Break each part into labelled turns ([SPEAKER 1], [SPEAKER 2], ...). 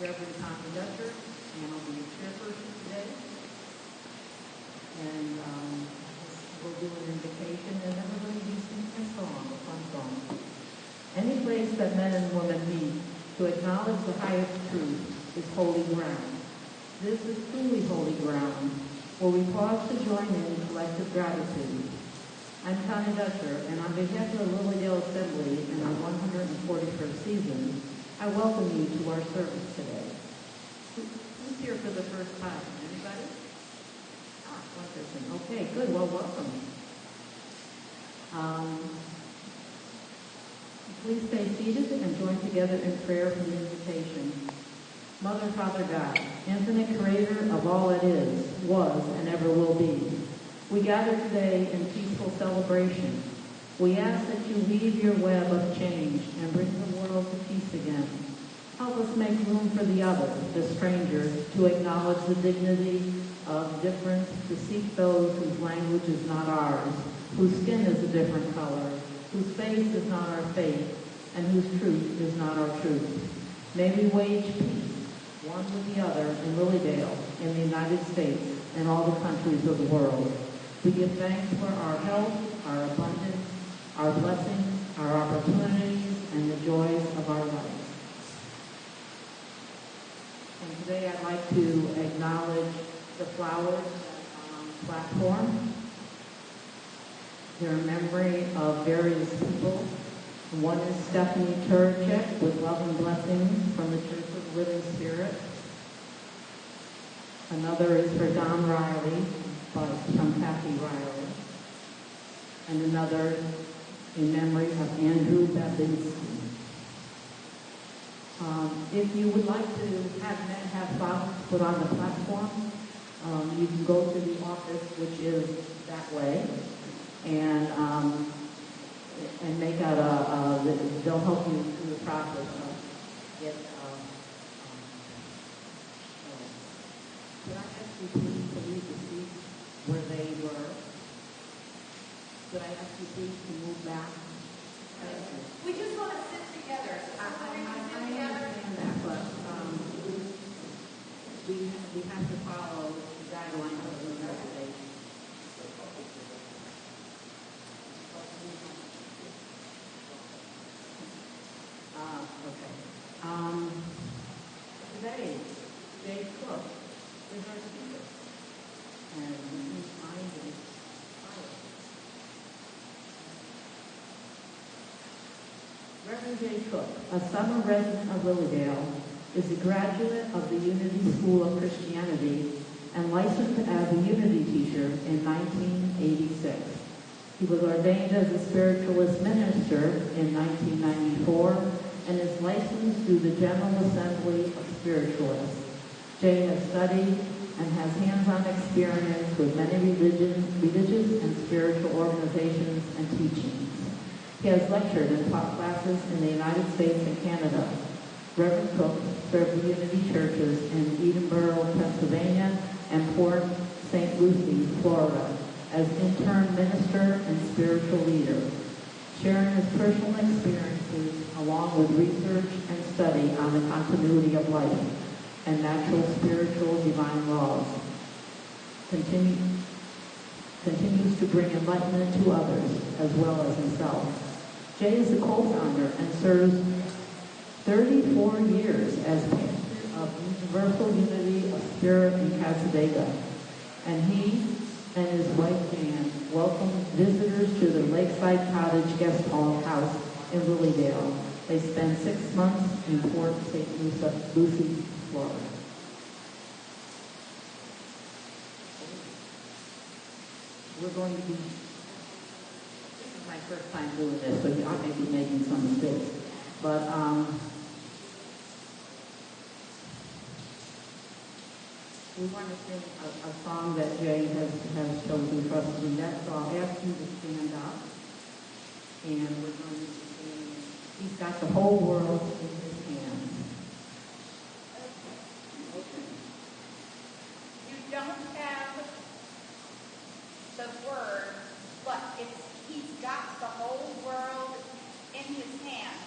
[SPEAKER 1] Reverend Tommy Dutcher, and I'll be your chairperson today. And we'll do an invocation, and everybody will sing a song, a fun song. Any place that men and women meet to acknowledge the highest truth is holy ground. This is truly holy ground, where we pause to join in collective gratitude. I'm Connie Dutcher, and on behalf of the LilyDale Assembly in our 141st season, I welcome you to our service today. Who's here for the first time? Anybody? One person. Okay, good. Well, welcome. Please stay seated and join together in prayer for the invitation. Mother, Father God, infinite creator of all that is, was, and ever will be, we gather today in peaceful celebration. We ask that you weave your web of change and bring the world to peace again. Help us make room for the other, the stranger, to acknowledge the dignity of difference, to seek those whose language is not ours, whose skin is a different color, whose faith is not our faith, and whose truth is not our truth. May we wage peace, one with the other, in LilyDale, in the United States, and all the countries of the world. We give thanks for our health, our abundance, our blessings, our opportunities, and the joys of our life. And today I'd like to acknowledge the flowers on the platform. They're in memory of various people. One is Stephanie Turchek with love and blessings from the Church of the Living Spirit. Another is for Don Riley, from Kathy Riley. And another in memory of Andrew Babinski. If you would like to have flowers put on the platform, you can go to the office, which is that way, and make out they'll help you through the process of get. Could I ask you please to leave the seats where they were? Could I ask you please to move back?
[SPEAKER 2] We just want to sit together.
[SPEAKER 1] I understand that, but we have to follow the guidelines of the United States. Okay. Today, Jay Cook is our speaker, and his mind is fire. Reverend Jay Cook, a summer resident of LilyDale, is a graduate of the Unity School of Christianity and licensed as a Unity teacher in 1986. He was ordained as a spiritualist minister in 1994 and is licensed through the General Assembly of Spiritualists. Jay has studied and has hands-on experience with many religious and spiritual organizations and teachings. He has lectured and taught classes in the United States and Canada. Reverend Cook served the Unity churches in Edinburgh, Pennsylvania, and Port St. Lucie, Florida, as interim minister and spiritual leader, sharing his personal experiences along with research and study on the continuity of life and natural spiritual divine laws. Continues to bring enlightenment to others as well as himself. Jay is the co-founder and serves 34 years as pastor of Universal Unity of Spirit in Casadega. And he and his wife Jan welcome visitors to the Lakeside Cottage Guest House in LilyDale. They spend 6 months in Port St. Lucie, Florida. We're going to be, this is my first time doing this, so I may be making some mistakes. But we want to sing a song that Jay has chosen for us to do that, so I'll ask you to stand up. And we're going to sing, He's Got the Whole World in His Hands.
[SPEAKER 2] Okay. You don't have the word, but He's got the whole world in His hands.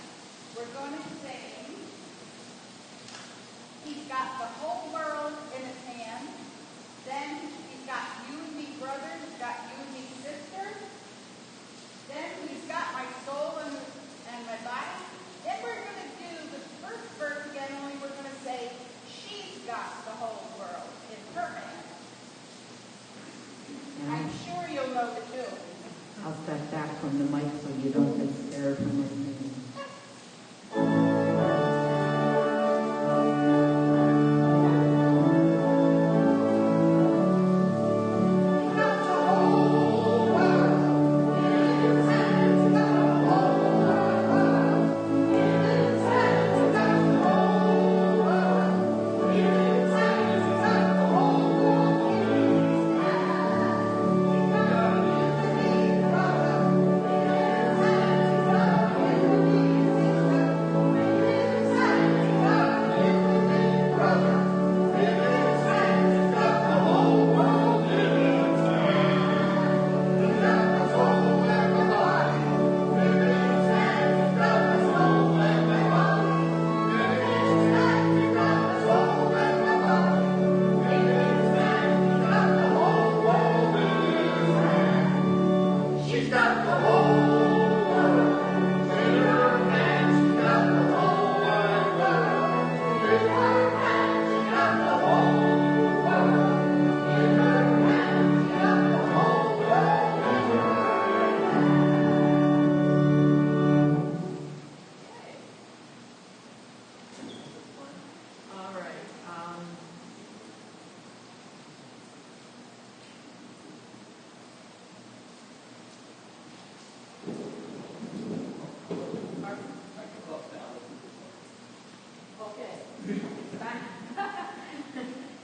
[SPEAKER 2] We're going to sing, He he's got the whole world in his hands. Then he's got you and me brothers, he's got you and me sisters. Then he's got my soul and my body. Then we're going to do the first verse again, only we're going to say, she's got the whole world in her hands. I'm sure you'll know the tune.
[SPEAKER 1] I'll step back from the mic so you don't get scared from my singing.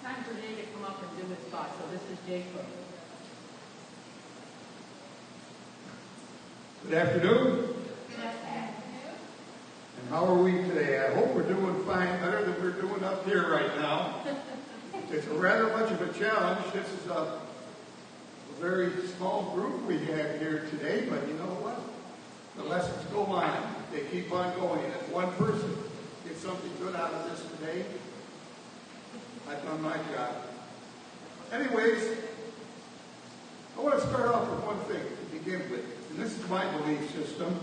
[SPEAKER 1] Time for Jay to come up and do his spot. So this is Jay Cook.
[SPEAKER 3] Good afternoon.
[SPEAKER 2] Good afternoon.
[SPEAKER 3] And how are we today? I hope we're doing fine, better than we're doing up here right now. It's a rather much of a challenge. This is a very small group we have here today, but you know what? The lessons go on. They keep on going. And if one person gets something good out of this today, I've done my job. Anyways, I want to start off with one thing to begin with. And this is my belief system,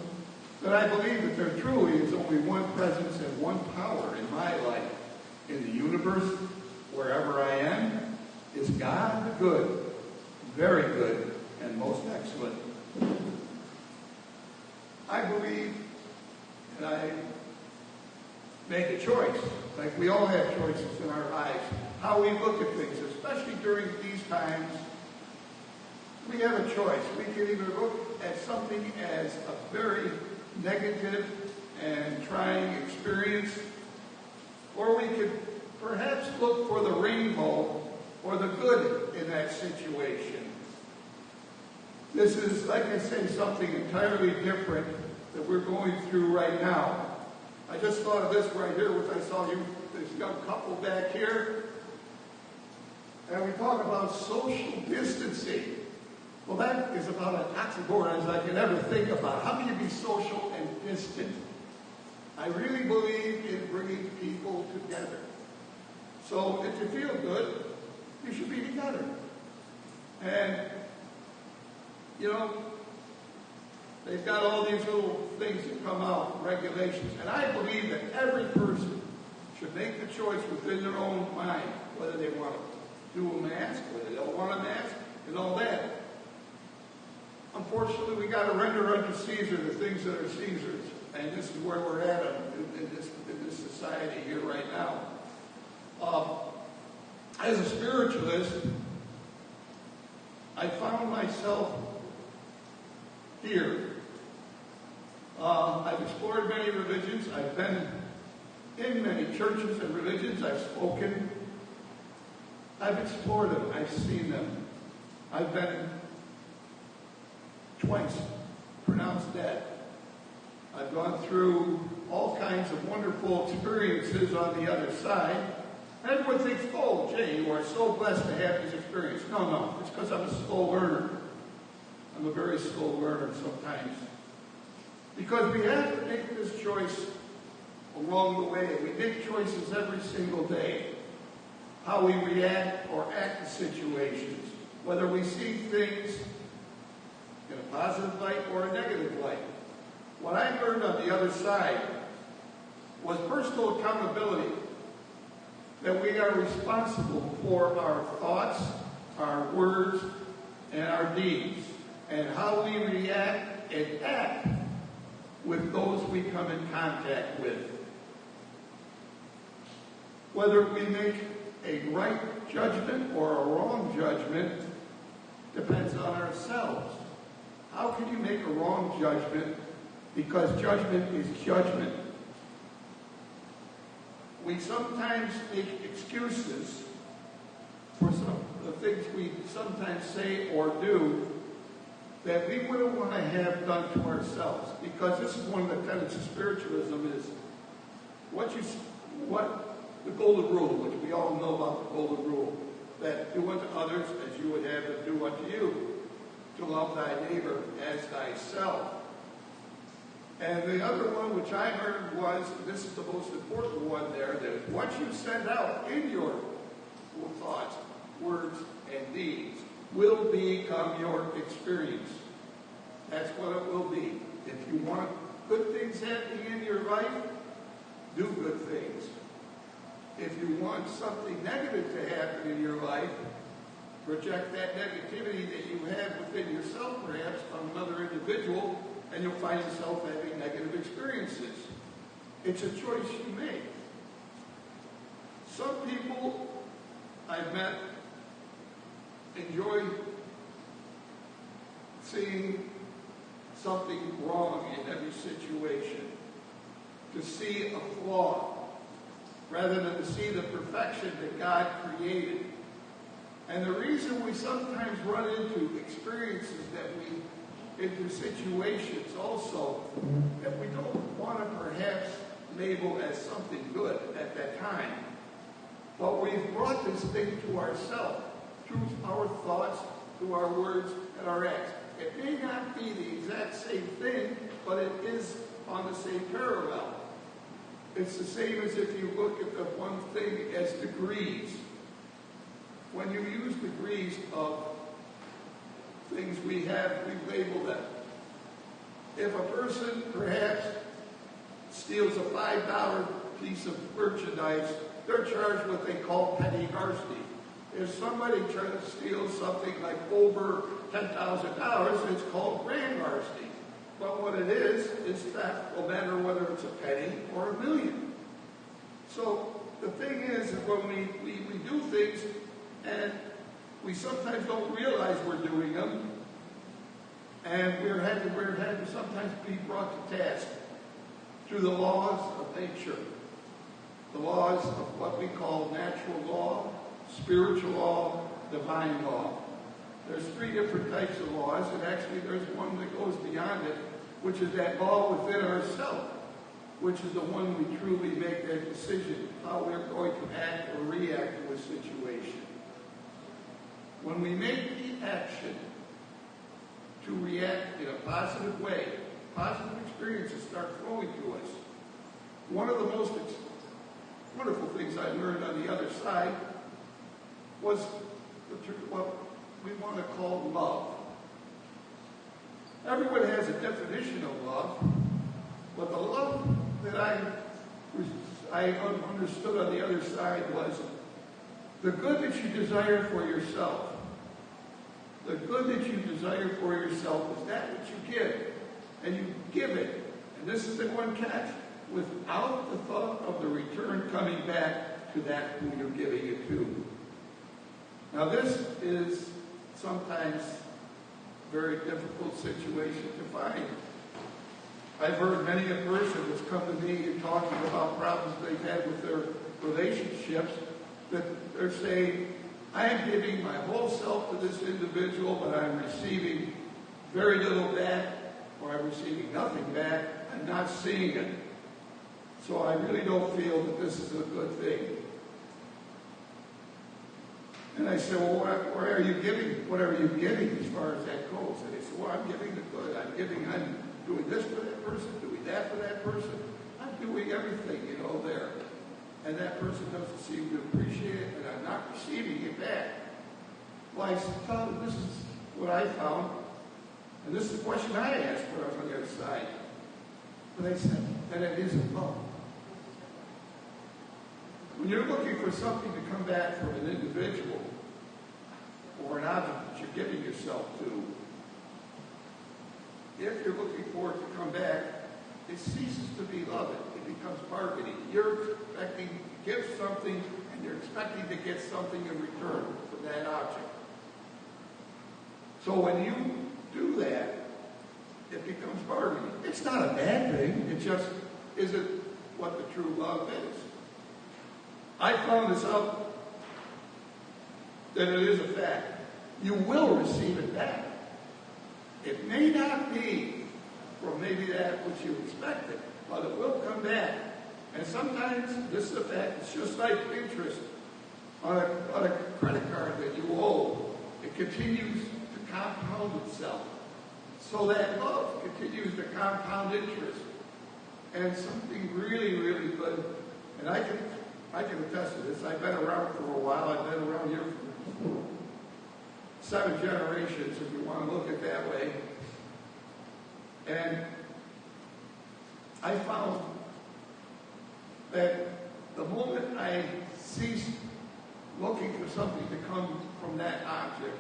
[SPEAKER 3] that I believe that there truly is only one presence and one power in my life, in the universe, wherever I am, is God the good, very good, and most excellent. I believe, and I make a choice, like we all have choices in our lives, how we look at things, especially during these times. We have a choice. We can either look at something as a very negative and trying experience, or we could perhaps look for the rainbow or the good in that situation. This is, like I say, something entirely different that we're going through right now. I just thought of this right here, which I saw you, this young couple back here, and we talk about social distancing. Well, that is about an oxymoron as I can ever think about. How can you be social and distant? I really believe in bringing people together. So if you feel good, you should be together. And, you know, they've got all these little things that come out, regulations. And I believe that every person should make the choice within their own mind, whether they want to do a mask, whether they don't want a mask, and all that. Unfortunately, we got to render unto Caesar the things that are Caesar's. And this is where we're at in this society here right now. As a spiritualist, I found myself here. I've explored many religions. I've been in many churches and religions. I've spoken. I've explored them. I've seen them. I've been twice pronounced dead. I've gone through all kinds of wonderful experiences on the other side. And everyone thinks, oh, Jay, you are so blessed to have this experience. No, it's because I'm a slow learner. I'm a very slow learner sometimes. Because we have to make this choice along the way. We make choices every single day. How we react or act to situations. Whether we see things in a positive light or a negative light. What I learned on the other side was personal accountability. That we are responsible for our thoughts, our words, and our deeds. And how we react and act with those we come in contact with. Whether we make a right judgment or a wrong judgment depends on ourselves. How can you make a wrong judgment? Because judgment is judgment. We sometimes make excuses for some of the things we sometimes say or do that we wouldn't want to have done to ourselves. Because this is one of the tenets of spiritualism is what the golden rule, which we all know about the golden rule, that do unto others as you would have them do unto you, to love thy neighbor as thyself. And the other one which I heard was, this is the most important one there, that what you send out in your thoughts, words, and deeds will become your experience. That's what it will be. If you want good things happening in your life, do good things. If you want something negative to happen in your life, project that negativity that you have within yourself, perhaps, on another individual, and you'll find yourself having negative experiences. It's a choice you make. Some people I've met enjoy seeing something wrong in every situation, to see a flaw, rather than to see the perfection that God created. And the reason we sometimes run into experiences into situations also that we don't want to perhaps label as something good at that time. But we've brought this thing to ourselves through our thoughts, through our words, and our acts. It may not be the exact same thing, but it is on the same parallel. It's the same as if you look at the one thing as degrees. When you use degrees of things we label them. If a person perhaps steals a $5 piece of merchandise, they're charged what they call petty larceny. If somebody tries to steal something like over $10,000, it's called grand larceny. But what it is theft, no matter whether it's a penny or $1 million. So the thing is that when we do things and we sometimes don't realize we're doing them, and we're having to sometimes be brought to task through the laws of nature, the laws of what we call natural law, spiritual law, divine law. There's 3 different types of laws, and actually there's one that goes beyond it, which is that law within ourselves, which is the one we truly make that decision, how we're going to act or react to a situation. When we make the action to react in a positive way, positive experiences start flowing to us. One of the most wonderful things I learned on the other side was what we want to call love. Everyone has a definition of love, but the love that I understood on the other side was the good that you desire for yourself. The good that you desire for yourself is that which you give. And you give it. And this is the one catch. Without the thought of the return coming back to that who you're giving it to. Now this is sometimes a very difficult situation to find. I've heard many a person that's come to me and talking about problems they've had with their relationships, that they're saying, I am giving my whole self to this individual, but I'm receiving very little back, or I'm receiving nothing back. I'm not seeing it. So I really don't feel that this is a good thing. And I said, well, where are you giving? What are you giving as far as that goes? And they said, well, I'm giving the good. I'm doing this for that person, doing that for that person. I I'm doing everything, there. And that person doesn't seem to appreciate it, and I'm not receiving it back. Well, I tell them, this is what I found, and this is the question I asked when I was on the other side. But they said that it isn't love. When you're looking for something to come back from an individual or an object that you're giving yourself to, if you're looking for it to come back, it ceases to be love. It becomes bargaining. You're expecting to give something, and you're expecting to get something in return for that object. So when you do that, it becomes bargaining. It's not a bad thing. It just isn't what the true love is. I found this out that it is a fact. You will receive it back. It may not be from maybe that which you expected, but it will come back. And sometimes, this is a fact, it's just like interest on a credit card that you owe. It continues to compound itself. So that love continues to compound interest. And something really, really good. And I can attest to this. I've been around for a while. I've been around here for 7 generations, if you want to look at it that way. And I found that the moment I ceased looking for something to come from that object,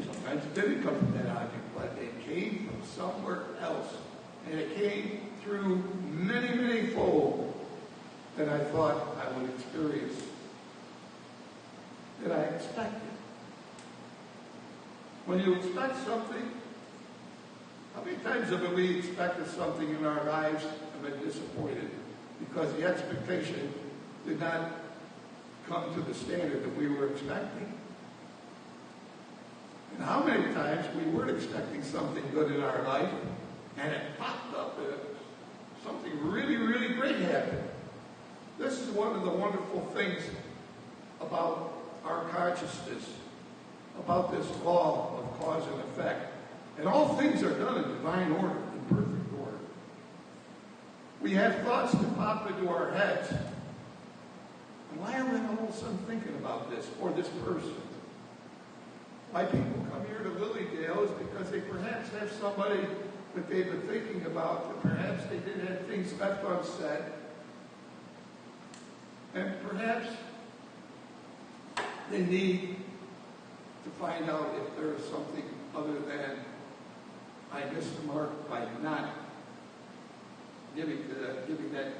[SPEAKER 3] sometimes it didn't come from that object, but it came from somewhere else. And it came through many, many fold that I thought I would experience, that I expected. When you expect something, how many times have we expected something in our lives and been disappointed because the expectation did not come to the standard that we were expecting? And how many times we weren't expecting something good in our life and it popped up and something really, really great happened? This is one of the wonderful things about our consciousness, about this law of cause and effect. And all things are done in divine order, in perfect order. We have thoughts that pop into our heads. And why are we all of a sudden thinking about this or this person? Why people come here to LilyDale is because they perhaps have somebody that they've been thinking about, that perhaps they did have things left unsaid. And perhaps they need to find out if there is something other than I missed the mark by not giving that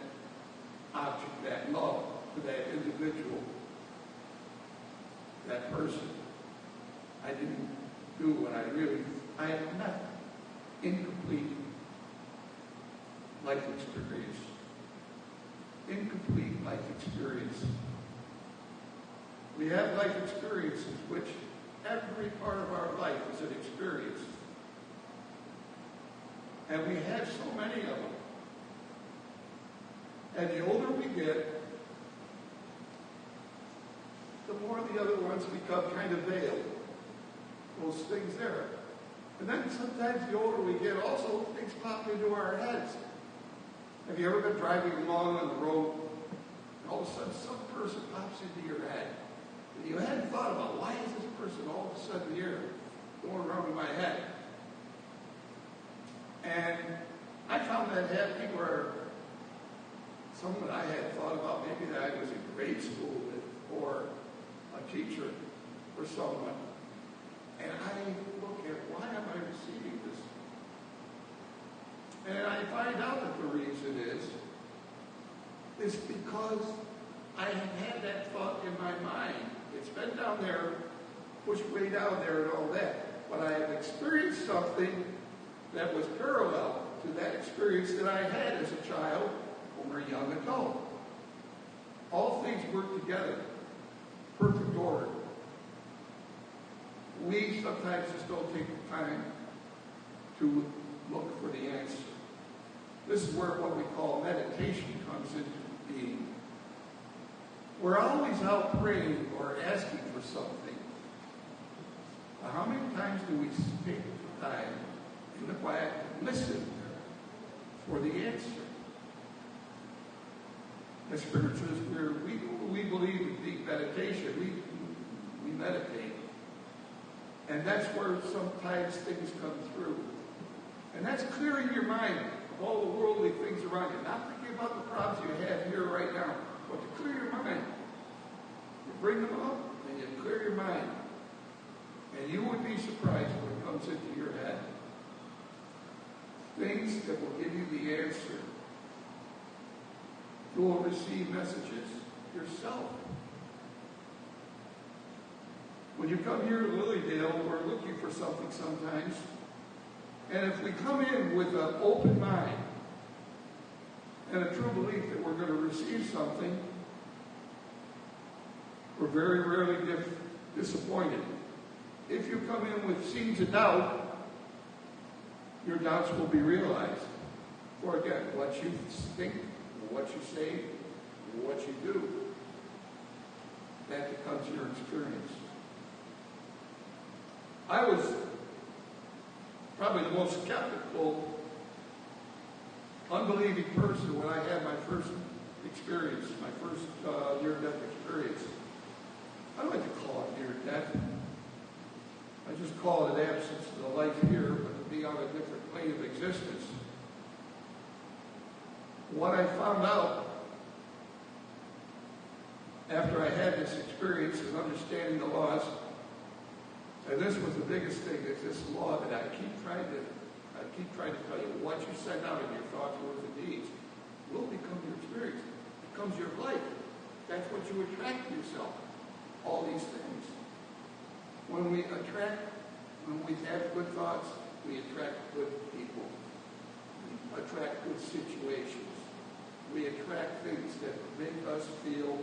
[SPEAKER 3] object, that love to that individual, that person. I didn't do what I am not incomplete life experience. Incomplete life experience. We have life experiences which every part of our life is an experience. And we have so many of them. And the older we get, the more the other ones become kind of veiled. Those things there. And then sometimes the older we get, also things pop into our heads. Have you ever been driving along on the road, and all of a sudden some person pops into your head, and you hadn't thought about, why is this person all of a sudden here, going around in my head? And I found that happening where someone I had thought about, maybe that I was in grade school with, or a teacher, or someone, and I look at, why am I receiving this? And I find out that the reason is because I have had that thought in my mind. It's been down there, pushed way down there and all that. But I have experienced something that was parallel to that experience that I had as a child or a young adult. All things work together. Perfect order. We sometimes just don't take the time to look for the answer. This is where what we call meditation comes into being. We're always out praying or asking for something. But how many times do we take the time in the quiet to listen for the answer? As spiritualists, we believe in deep meditation. We meditate. And that's where sometimes things come through. And that's clearing your mind of all the worldly things around you. Not thinking about the problems you have here right now, but to clear your mind. You bring them up and you clear your mind. And you would be surprised what comes into your head. Things that will give you the answer. You will receive messages yourself. When you come here to LilyDale, we're looking for something sometimes. And if we come in with an open mind and a true belief that we're going to receive something, we're very rarely disappointed. If you come in with seeds of doubt, your doubts will be realized. For again, what you think, what you say, what you do, that becomes your experience. I was probably the most skeptical, unbelieving person when I had my first experience, my first near-death experience. I don't like to call it near-death. I just call it an absence of the life here, but to be on a different plane of existence. What I found out after I had this experience is understanding the laws. And this was the biggest thing, is this law that I keep trying to tell you. What you send out in your thoughts, words, and deeds will become your experience. It becomes your life. That's what you attract to yourself. All these things. When we have good thoughts, we attract good people. We attract good situations. We attract things that make us feel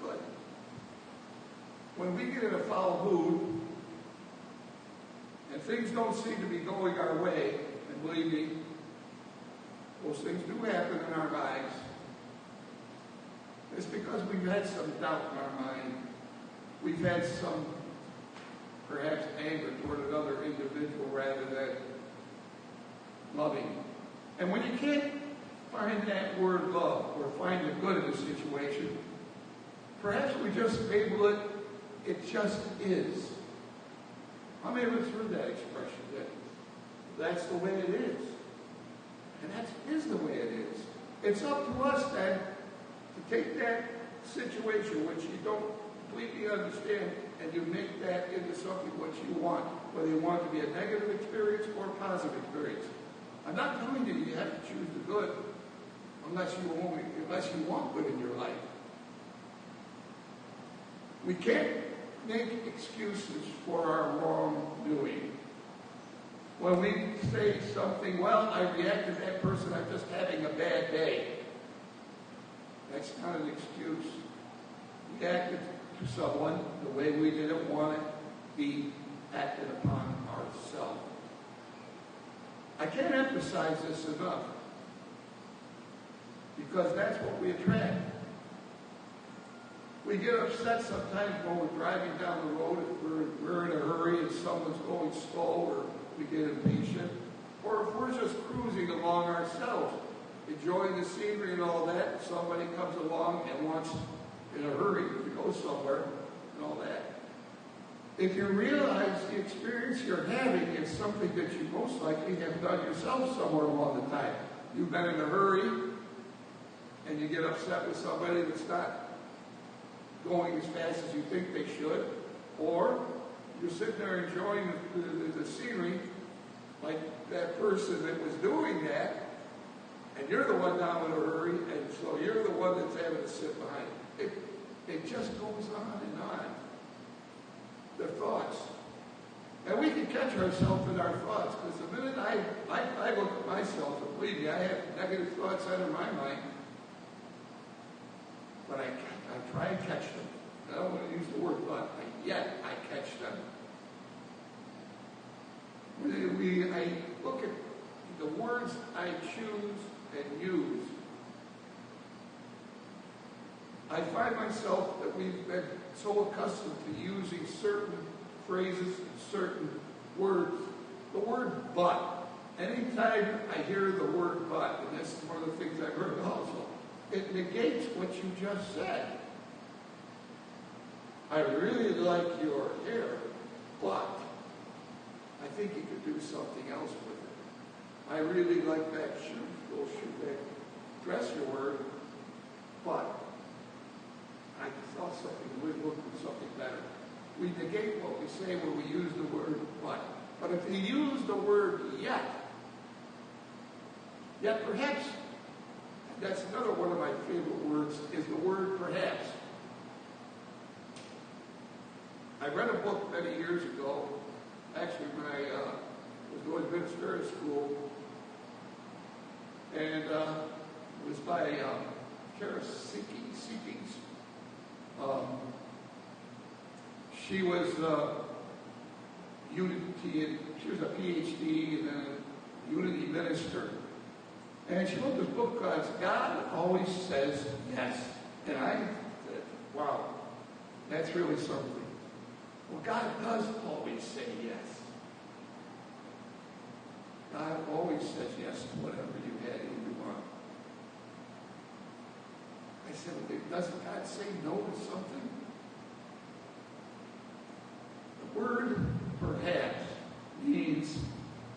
[SPEAKER 3] good. When we get in a foul mood and things don't seem to be going our way, and believe me, those things do happen in our lives, it's because we've had some doubt in our mind. We've had some, perhaps, anger toward another individual rather than loving. And when you can't find that word love or find the good in a situation, perhaps we just label it, it just is. How many of us heard that expression? That's the way it is. And that is the way it is. It's up to us then to take that situation which you don't completely understand and you make that into something what you want, whether you want it to be a negative experience or a positive experience. I'm not telling you you have to choose the good unless you want good in your life. We can't make excuses for our wrongdoing. When we say something, well, I reacted to that person, I'm just having a bad day. That's not an excuse. We acted to someone the way we didn't want it be acted upon ourselves. I can't emphasize this enough because that's what we attract. We get upset sometimes when we're driving down the road if we're in a hurry and someone's going slow, or we get impatient, or if we're just cruising along ourselves, enjoying the scenery and all that, somebody comes along and wants in a hurry to go somewhere and all that. If you realize the experience you're having is something that you most likely have done yourself somewhere along the time. You've been in a hurry and you get upset with somebody that's not going as fast as you think they should, or you're sitting there enjoying the scenery like that person that was doing that, and you're the one now in a hurry, and so you're the one that's having to sit behind it. It just goes on and on. The thoughts. And we can catch ourselves in our thoughts, because the minute I look at myself, and believe me, I have negative thoughts out of my mind, but I try and catch them. I don't want to use the word but, yet I catch them. I look at the words I choose and use. I find myself that we've been so accustomed to using certain phrases and certain words. The word but. Anytime I hear the word but, and this is one of the things I've heard also, it negates what you just said. I really like your hair, but I think you could do something else with it. I really like that little shoe, that dress you're wearing, but I thought something would look with something better. We negate what we say when we use the word but. But if you use the word yet perhaps, that's another one of my favorite words, is the word perhaps. I read a book many years ago, actually when I was going to ministerial school, and it was by Kara Seekings. She was she was a PhD and then a Unity minister. And she wrote this book called God Always Says Yes. And I said, wow, that's really something. Well, God does always say yes. God always says yes to whatever you want. I said, well, doesn't God say no to something? The word perhaps means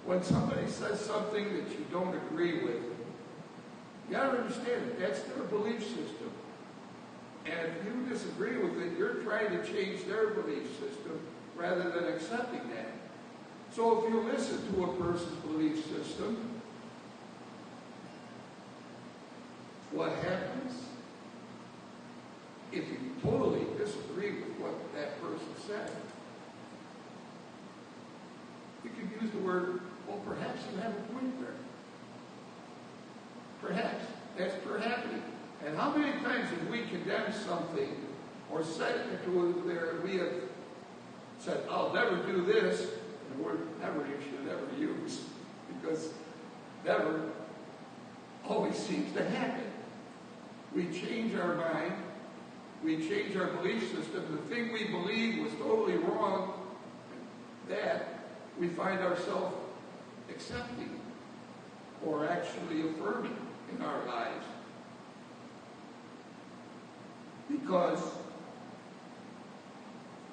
[SPEAKER 3] when somebody says something that you don't agree with, you got to understand that that's their belief system. And if you disagree with it, you're trying to change their belief system rather than accepting that. So if you listen to a person's belief system, what happens? If you totally disagree with what that person said, you can use the word, well, perhaps you have a point there. Perhaps. That's perhaps. And how many times have we condemned something or said to there, we have said, I'll never do this, and the word never you should never use, because never always seems to happen. We change our mind, we change our belief system, the thing we believed was totally wrong, that we find ourselves accepting or actually affirming in our lives. Because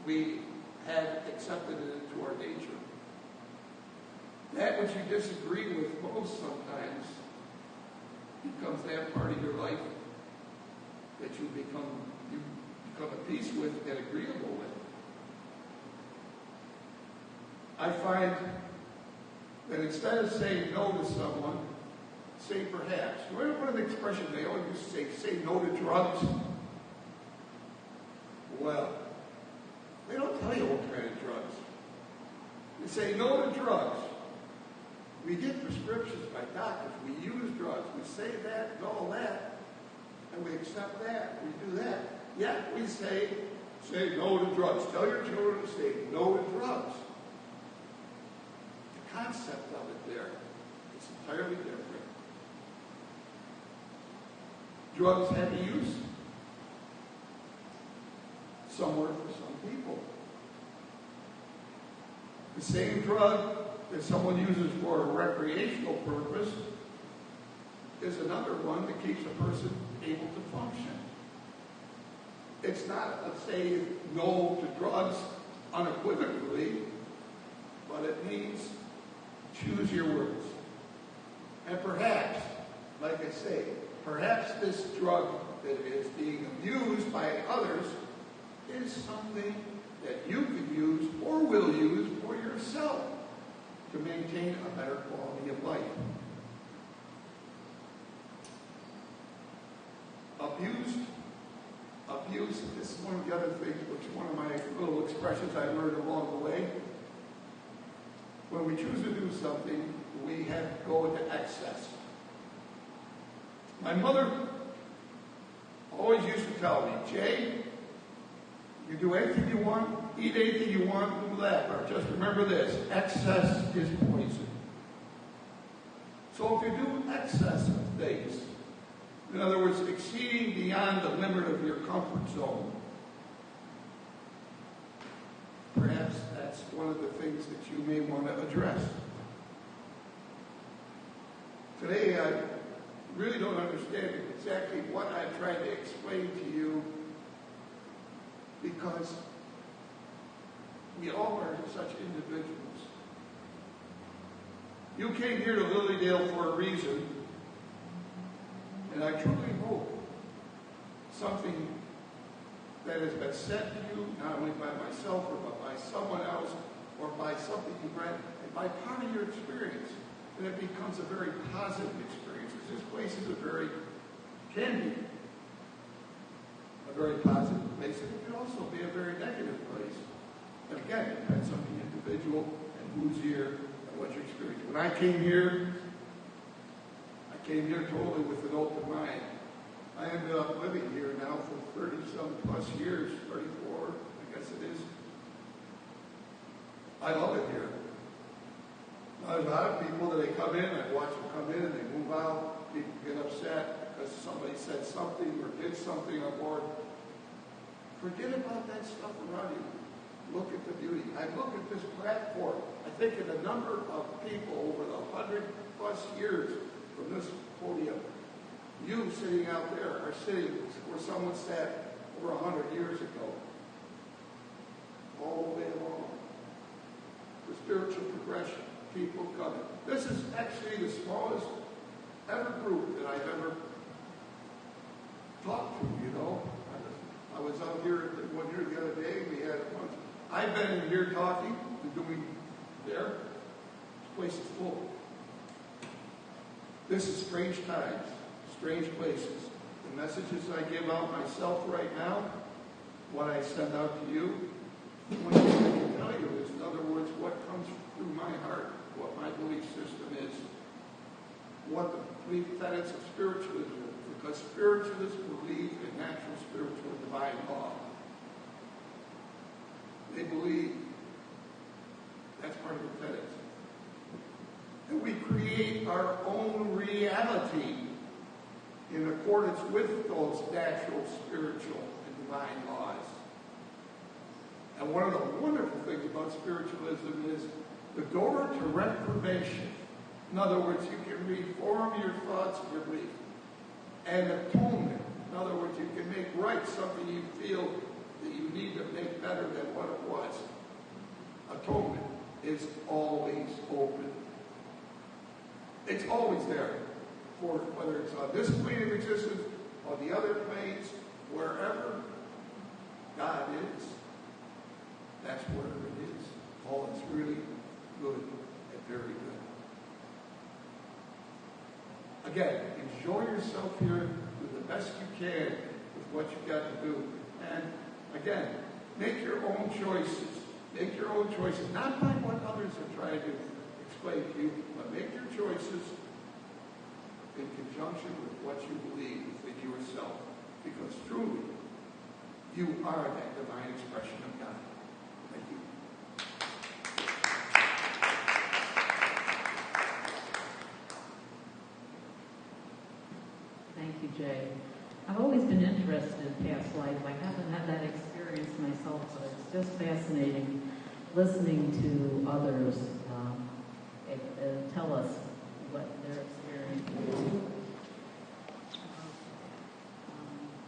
[SPEAKER 3] we have accepted it into our nature. That which you disagree with most sometimes becomes that part of your life that you become at peace with and agreeable with. I find that instead of saying no to someone, say perhaps. You remember one of the expressions they always used to say no to drugs? Well, they don't tell you what kind of drugs. They say no to drugs. We get prescriptions by doctors. We use drugs. We say that and all that, and we accept that. We do that. Yet we say no to drugs. Tell your children to say no to drugs. The concept of it there is entirely different. Drugs have a use somewhere for some people. The same drug that someone uses for a recreational purpose is another one that keeps a person able to function. It's not, let's say, no to drugs unequivocally, but it means choose your words. And perhaps, like I say, perhaps this drug that is being abused by others is something that you can use or will use for yourself to maintain a better quality of life. Abuse, this is one of the other things, which is one of my little expressions I learned along the way. When we choose to do something, we have to go into excess. My mother always used to tell me, Jay, you do anything you want, eat anything you want, do that. But just remember this, excess is poison. So if you do excess of things, in other words, exceeding beyond the limit of your comfort zone, perhaps that's one of the things that you may want to address. Today, really don't understand exactly what I'm trying to explain to you, because we all are such individuals. You came here to LilyDale for a reason, and I truly hope something that has been said to you, not only by myself or by someone else, or by something you read, and by part of your experience, that it becomes a very positive experience. Because this place is can be a very positive place, and it can also be a very negative place. And again, it depends on the individual and who's here and what your experience. When I came here totally with an open mind. I ended up living here now for 30-some plus years, 34, I guess it is. I love it here. There's a lot of people that they come in, I watch them come in and they move out. People get upset because somebody said something or did something on board. Forget about that stuff around you. Look at the beauty. I look at this platform. I think of the number of people over the 100+ years from this podium. You sitting out there are sitting where someone sat over 100 years ago. All the way along. The spiritual progression. People coming. This is actually the smallest ever group that I've ever talked to, you know. I was out here one year the other day, we had a bunch. I've been in here talking and doing there. This place is full. This is strange times, strange places. The messages I give out myself right now, what I send out to you, what I can tell you is, in other words, what comes through my heart, what my belief system is, what the belief tenets of spiritualism is, because spiritualists believe in natural, spiritual, divine law. They believe that's part of the tenets. And we create our own reality in accordance with those natural, spiritual, and divine laws. And one of the wonderful things about spiritualism is the door to reformation. In other words, you can reform your thoughts and your beliefs. And atonement. In other words, you can make right something you feel that you need to make better than what it was. Atonement is always open. It's always there. For whether it's on this plane of existence, or the other planes, wherever God is, that's where it is. Oh, it's really good and very good. Again, enjoy yourself here, do the best you can with what you've got to do. And again, make your own choices. Make your own choices, not by what others are trying to explain to you, but make your choices in conjunction with what you believe within yourself. Because truly, you are that divine expression of God. Thank you.
[SPEAKER 1] Thank you, Jay. I've always been interested in past life. I haven't had that experience myself, but it's just fascinating listening to others tell us what their experience is.